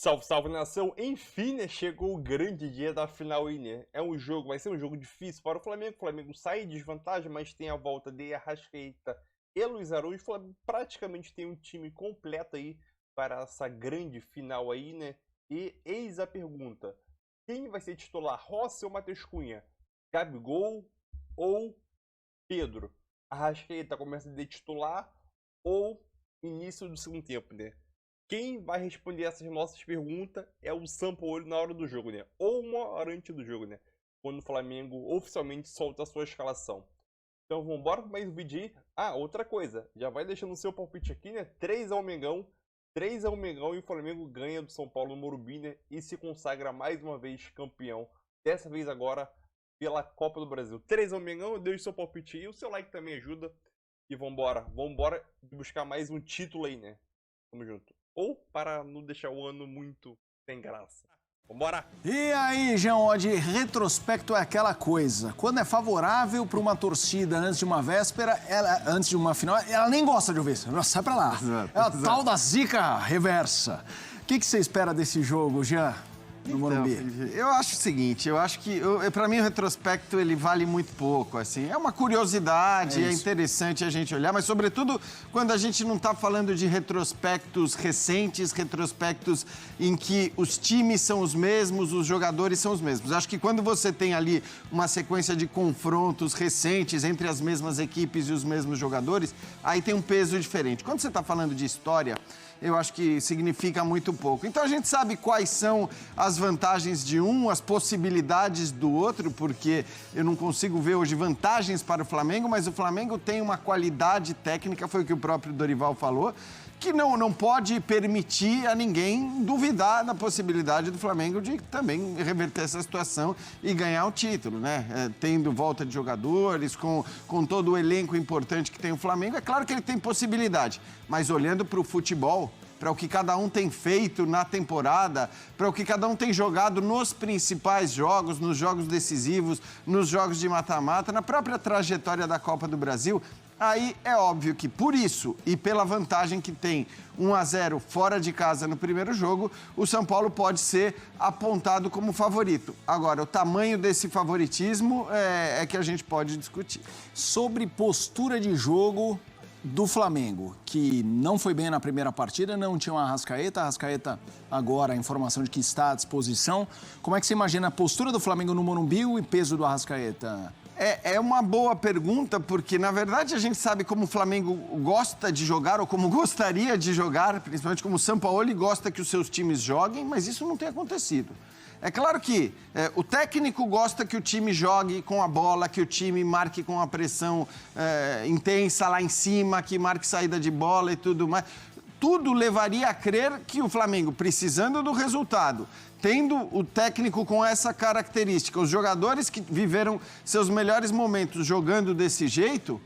Salve, salve nação! Enfim, né, chegou o grande dia da final aí, né? Vai ser um jogo difícil para o Flamengo. O Flamengo sai em desvantagem, mas tem a volta de Arrascaeta e Luiz Araújo. O Flamengo praticamente tem um time completo aí para essa grande final aí, né? E eis a pergunta: quem vai ser titular, Rossi ou Matheus Cunha? Gabigol ou Pedro? Arrascaeta começa de titular ou início do segundo tempo, né? Quem vai responder essas nossas perguntas é o Sampaoli na hora do jogo, né? Ou uma hora antes do jogo, né? Quando o Flamengo oficialmente solta a sua escalação. Então vamos embora para mais um vídeo aí. Ah, outra coisa. Já vai deixando o seu palpite aqui, né? 3 ao Mengão. 3 ao Mengão e o Flamengo ganha do São Paulo no Morumbi, né? E se consagra mais uma vez campeão. Dessa vez agora pela Copa do Brasil. 3 ao Mengão. Deixe seu palpite aí. O seu like também ajuda. E vambora. Vambora buscar mais um título aí, né? Tamo junto. Ou para não deixar o ano muito sem graça. Vambora! E aí, Jean Oddi, retrospecto é aquela coisa. Quando é favorável para uma torcida antes de uma véspera, antes de uma final, ela nem gosta de ouvir isso. Sai pra lá. É a tal da zica reversa. O que você espera desse jogo, Jean? No Morumbi. Eu acho o seguinte, para mim o retrospecto ele vale muito pouco, assim. É uma curiosidade, é interessante a gente olhar, mas sobretudo quando a gente não está falando de retrospectos recentes, retrospectos em que os times são os mesmos, os jogadores são os mesmos. Acho que quando você tem ali uma sequência de confrontos recentes entre as mesmas equipes e os mesmos jogadores, aí tem um peso diferente. Quando você está falando de história, eu acho que significa muito pouco. Então a gente sabe quais são as vantagens de um, as possibilidades do outro, porque eu não consigo ver hoje vantagens para o Flamengo, mas o Flamengo tem uma qualidade técnica, foi o que o próprio Dorival falou, que não pode permitir a ninguém duvidar da possibilidade do Flamengo de também reverter essa situação e ganhar o título, né? Tendo volta de jogadores, com todo o elenco importante que tem o Flamengo, é claro que ele tem possibilidade, mas olhando para o futebol, para o que cada um tem feito na temporada, para o que cada um tem jogado nos principais jogos, nos jogos decisivos, nos jogos de mata-mata, na própria trajetória da Copa do Brasil, aí é óbvio que por isso e pela vantagem que tem 1-0 fora de casa no primeiro jogo, o São Paulo pode ser apontado como favorito. Agora, o tamanho desse favoritismo é que a gente pode discutir. Sobre postura de jogo do Flamengo, que não foi bem na primeira partida, não tinha uma Arrascaeta agora a informação de que está à disposição. Como é que você imagina a postura do Flamengo no Morumbi e o peso do Arrascaeta? É uma boa pergunta, porque, na verdade, a gente sabe como o Flamengo gosta de jogar, ou como gostaria de jogar, principalmente como o Sampaoli gosta que os seus times joguem, mas isso não tem acontecido. É claro que o técnico gosta que o time jogue com a bola, que o time marque com a pressão intensa lá em cima, que marque saída de bola e tudo mais. Tudo levaria a crer que o Flamengo, precisando do resultado, tendo o técnico com essa característica, os jogadores que viveram seus melhores momentos jogando desse jeito,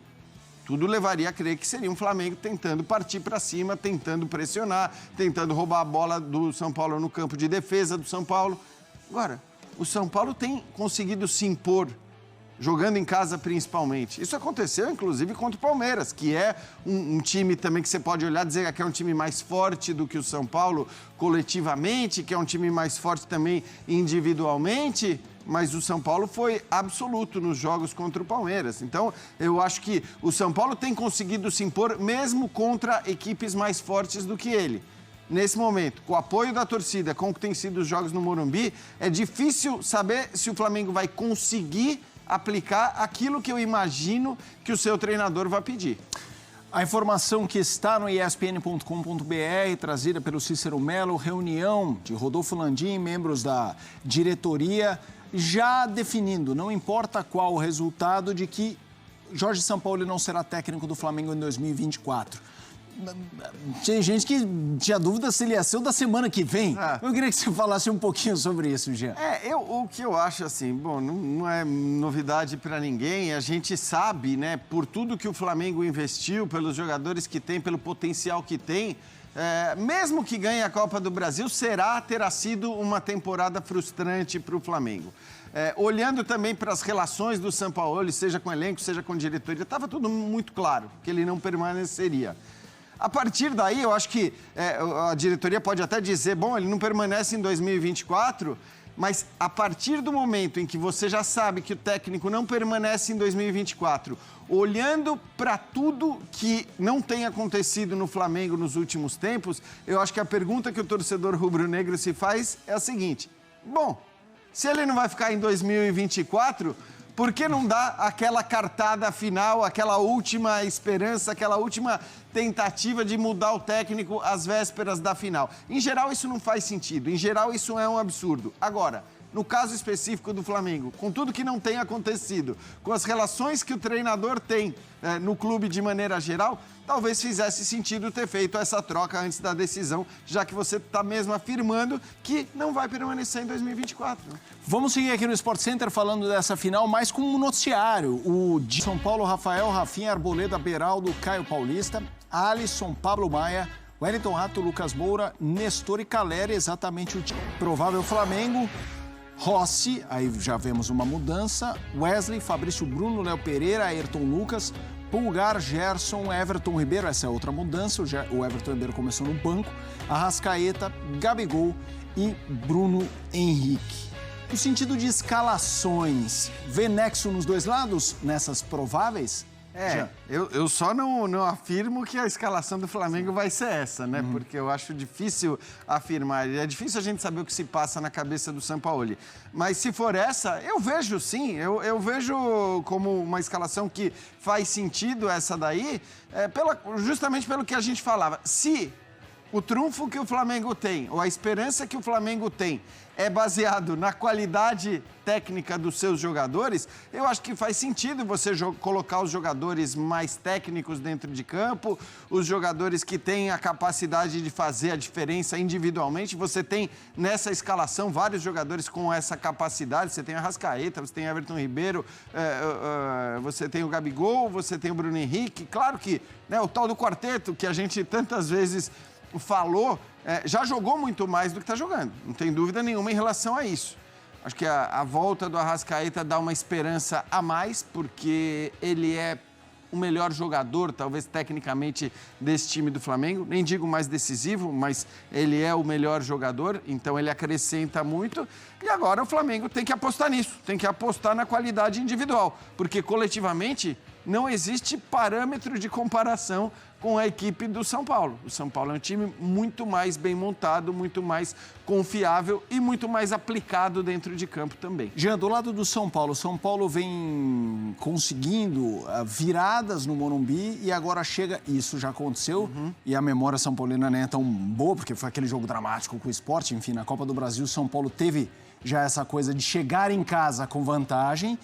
tudo levaria a crer que seria um Flamengo tentando partir para cima, tentando pressionar, tentando roubar a bola do São Paulo no campo de defesa do São Paulo. Agora, o São Paulo tem conseguido se impor, jogando em casa principalmente. Isso aconteceu, inclusive, contra o Palmeiras, que é um time também que você pode olhar e dizer que é um time mais forte do que o São Paulo coletivamente, que é um time mais forte também individualmente, mas o São Paulo foi absoluto nos jogos contra o Palmeiras. Então, eu acho que o São Paulo tem conseguido se impor mesmo contra equipes mais fortes do que ele. Nesse momento, com o apoio da torcida, com o que tem sido os jogos no Morumbi, é difícil saber se o Flamengo vai conseguir aplicar aquilo que eu imagino que o seu treinador vai pedir. A informação que está no espn.com.br, trazida pelo Cícero Melo, reunião de Rodolfo Landim, membros da diretoria, já definindo, não importa qual o resultado, de que Jorge Sampaoli não será técnico do Flamengo em 2024. Tinha gente que tinha dúvida se ele ia ser o da semana que vem. Eu queria que você falasse um pouquinho sobre isso, Jean. O que eu acho assim, bom, não é novidade para ninguém. A gente sabe, né, por tudo que o Flamengo investiu, pelos jogadores que tem, pelo potencial que tem, mesmo que ganhe a Copa do Brasil, terá sido uma temporada frustrante para o Flamengo. Olhando também para as relações do Sampaoli, seja com elenco, seja com diretoria, estava tudo muito claro que ele não permaneceria. A partir daí, eu acho que a diretoria pode até dizer, bom, ele não permanece em 2024, mas a partir do momento em que você já sabe que o técnico não permanece em 2024, olhando para tudo que não tem acontecido no Flamengo nos últimos tempos, eu acho que a pergunta que o torcedor rubro-negro se faz é a seguinte: bom, se ele não vai ficar em 2024, por que não dá aquela cartada final, aquela última esperança, aquela última tentativa de mudar o técnico às vésperas da final? Em geral, isso não faz sentido. Em geral, isso é um absurdo. Agora, no caso específico do Flamengo, com tudo que não tem acontecido, com as relações que o treinador tem no clube de maneira geral, talvez fizesse sentido ter feito essa troca antes da decisão, já que você está mesmo afirmando que não vai permanecer em 2024. Vamos seguir aqui no Sport Center falando dessa final, mais com um noticiário. O de São Paulo, Rafael, Rafinha, Arboleda, Beraldo, Caio Paulista, Alisson, Pablo Maia, Wellington Rato, Lucas Moura, Nestor e Calera, exatamente o time. Provável Flamengo, Rossi, aí já vemos uma mudança, Wesley, Fabrício Bruno, Léo Pereira, Ayrton Lucas, Pulgar, Gerson, Everton Ribeiro, essa é outra mudança, o Everton Ribeiro começou no banco, Arrascaeta, Gabigol e Bruno Henrique. No sentido de escalações, vê nexo nos dois lados, nessas prováveis? Eu só não afirmo que a escalação do Flamengo vai ser essa, né? Porque eu acho difícil afirmar. É difícil a gente saber o que se passa na cabeça do Sampaoli. Mas se for essa, eu vejo sim. Eu vejo como uma escalação que faz sentido essa daí, justamente pelo que a gente falava. Se o trunfo que o Flamengo tem, ou a esperança que o Flamengo tem, é baseado na qualidade técnica dos seus jogadores, eu acho que faz sentido você colocar os jogadores mais técnicos dentro de campo, os jogadores que têm a capacidade de fazer a diferença individualmente. Você tem nessa escalação vários jogadores com essa capacidade. Você tem a Arrascaeta, você tem Everton Ribeiro, você tem o Gabigol, você tem o Bruno Henrique. Claro que o tal do quarteto que a gente tantas vezes falou, já jogou muito mais do que está jogando. Não tem dúvida nenhuma em relação a isso. Acho que a volta do Arrascaeta dá uma esperança a mais, porque ele é o melhor jogador, talvez tecnicamente, desse time do Flamengo. Nem digo mais decisivo, mas ele é o melhor jogador, então ele acrescenta muito. E agora o Flamengo tem que apostar nisso, tem que apostar na qualidade individual, porque coletivamente não existe parâmetro de comparação com a equipe do São Paulo. O São Paulo é um time muito mais bem montado, muito mais confiável e muito mais aplicado dentro de campo também. Jean, do lado do São Paulo vem conseguindo viradas no Morumbi e agora chega... Isso já aconteceu e a memória são paulina nem é tão boa, porque foi aquele jogo dramático com o Sport. Enfim, na Copa do Brasil, o São Paulo teve já essa coisa de chegar em casa com vantagem.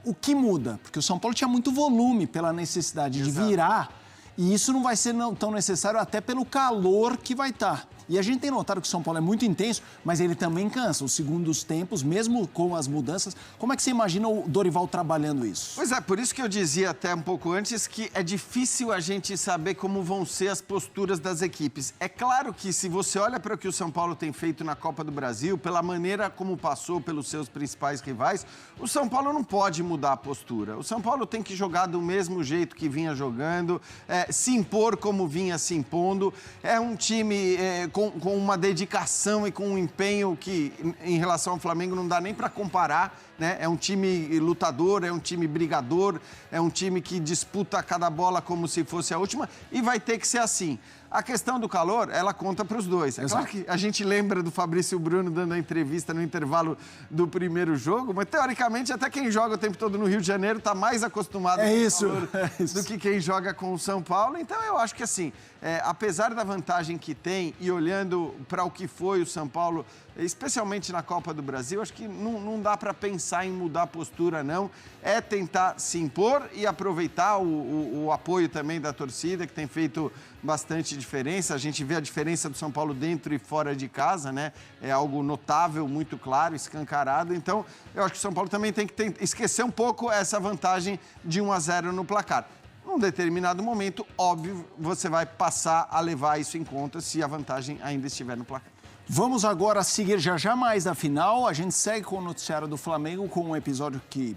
O que muda? Porque o São Paulo tinha muito volume pela necessidade de virar. E isso não vai ser tão necessário até pelo calor que vai estar. E a gente tem notado que o São Paulo é muito intenso, mas ele também cansa. Os segundos tempos, mesmo com as mudanças, como é que você imagina o Dorival trabalhando isso? Pois é, por isso que eu dizia até um pouco antes que é difícil a gente saber como vão ser as posturas das equipes. É claro que se você olha para o que o São Paulo tem feito na Copa do Brasil, pela maneira como passou pelos seus principais rivais, o São Paulo não pode mudar a postura. O São Paulo tem que jogar do mesmo jeito que vinha jogando, se impor como vinha se impondo. É um time com uma dedicação e com um empenho que, em relação ao Flamengo, não dá nem para comparar, né? É um time lutador, é um time brigador, é um time que disputa cada bola como se fosse a última e vai ter que ser assim. A questão do calor, ela conta para os dois. É claro que a gente lembra do Fabrício Bruno dando a entrevista no intervalo do primeiro jogo, mas teoricamente até quem joga o tempo todo no Rio de Janeiro está mais acostumado com o calor do que quem joga com o São Paulo. Então eu acho que assim, apesar da vantagem que tem e olhando para o que foi o São Paulo, especialmente na Copa do Brasil, acho que não dá para pensar em mudar a postura, não. É tentar se impor e aproveitar o apoio também da torcida, que tem feito bastante diferença. A gente vê a diferença do São Paulo dentro e fora de casa, né? É algo notável, muito claro, escancarado. Então, eu acho que o São Paulo também tem que esquecer um pouco essa vantagem de 1-0 no placar. Num determinado momento, óbvio, você vai passar a levar isso em conta se a vantagem ainda estiver no placar. Vamos agora seguir já mais da final. A gente segue com o noticiário do Flamengo com um episódio que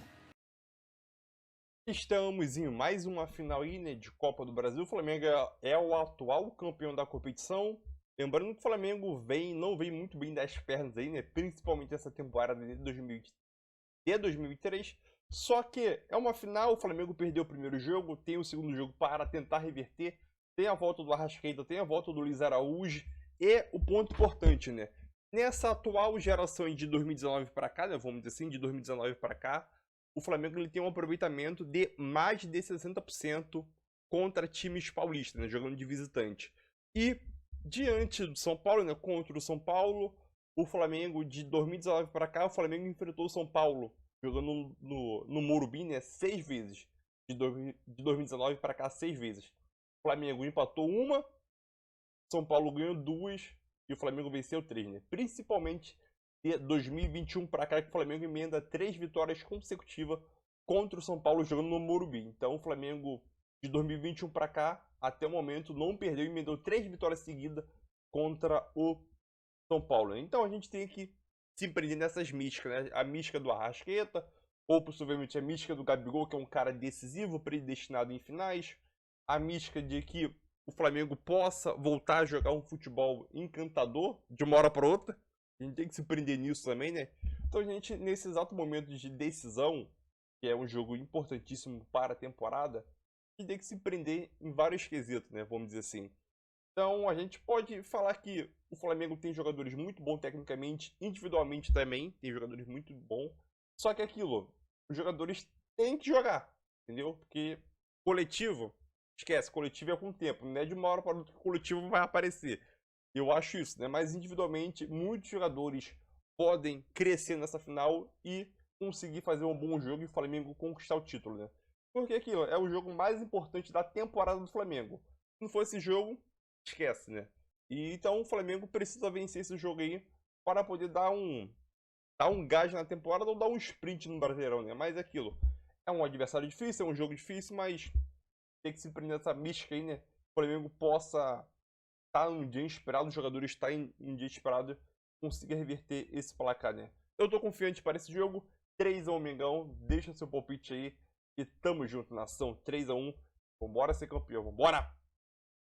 Estamos em mais uma final aí, né, de Copa do Brasil. O Flamengo é o atual campeão da competição. Lembrando que o Flamengo não vem muito bem das pernas aí, né, principalmente essa temporada de 2003. Só que é uma final, o Flamengo perdeu o primeiro jogo, tem o segundo jogo para tentar reverter. Tem a volta do Arrascaeta, tem a volta do Luiz Araújo. E o ponto importante, né, nessa atual geração de 2019 para cá, né, vamos dizer assim, de 2019 para cá, o Flamengo ele tem um aproveitamento de mais de 60% contra times paulistas, né, jogando de visitante. E diante do São Paulo, né, contra o São Paulo, o Flamengo de 2019 para cá, o Flamengo enfrentou o São Paulo jogando no Morumbi, né, 6 vezes. De 2019 para cá, 6 vezes. O Flamengo empatou uma, São Paulo ganhou 2 e o Flamengo venceu 3, né? Principalmente de 2021 para cá, que o Flamengo emenda 3 vitórias consecutivas contra o São Paulo jogando no Morumbi. Então o Flamengo de 2021 para cá, até o momento, não perdeu e emendou 3 vitórias seguidas contra o São Paulo. Então a gente tem que se prender nessas místicas, né? A mística do Arrascaeta, ou possivelmente a mística do Gabigol, que é um cara decisivo, predestinado em finais. A mística de que o Flamengo possa voltar a jogar um futebol encantador de uma hora para outra. A gente tem que se prender nisso também, né? Então a gente, nesse exato momento de decisão, que é um jogo importantíssimo para a temporada, a gente tem que se prender em vários quesitos, né? Vamos dizer assim. Então a gente pode falar que o Flamengo tem jogadores muito bons tecnicamente, individualmente também, tem jogadores muito bons. Só que aquilo, os jogadores têm que jogar, entendeu? Porque coletivo, esquece, coletivo é com o tempo, não é de uma hora para outra que o coletivo vai aparecer. Eu acho isso, né? Mas individualmente, muitos jogadores podem crescer nessa final e conseguir fazer um bom jogo e o Flamengo conquistar o título, né? Porque aquilo é o jogo mais importante da temporada do Flamengo. Se não for esse jogo, esquece, né? E então o Flamengo precisa vencer esse jogo aí para poder dar um gás na temporada ou dar um sprint no Brasileirão, né? Mas aquilo, é um adversário difícil, é um jogo difícil, mas tem que se prender nessa mística aí, né? O Flamengo possa estar num dia inspirado, os jogadores estarem em um dia inspirado, consiga reverter esse placar, né? Eu tô confiante para esse jogo, 3-1 Mengão, deixa seu palpite aí e tamo junto, nação, 3-1, vambora ser campeão, vambora!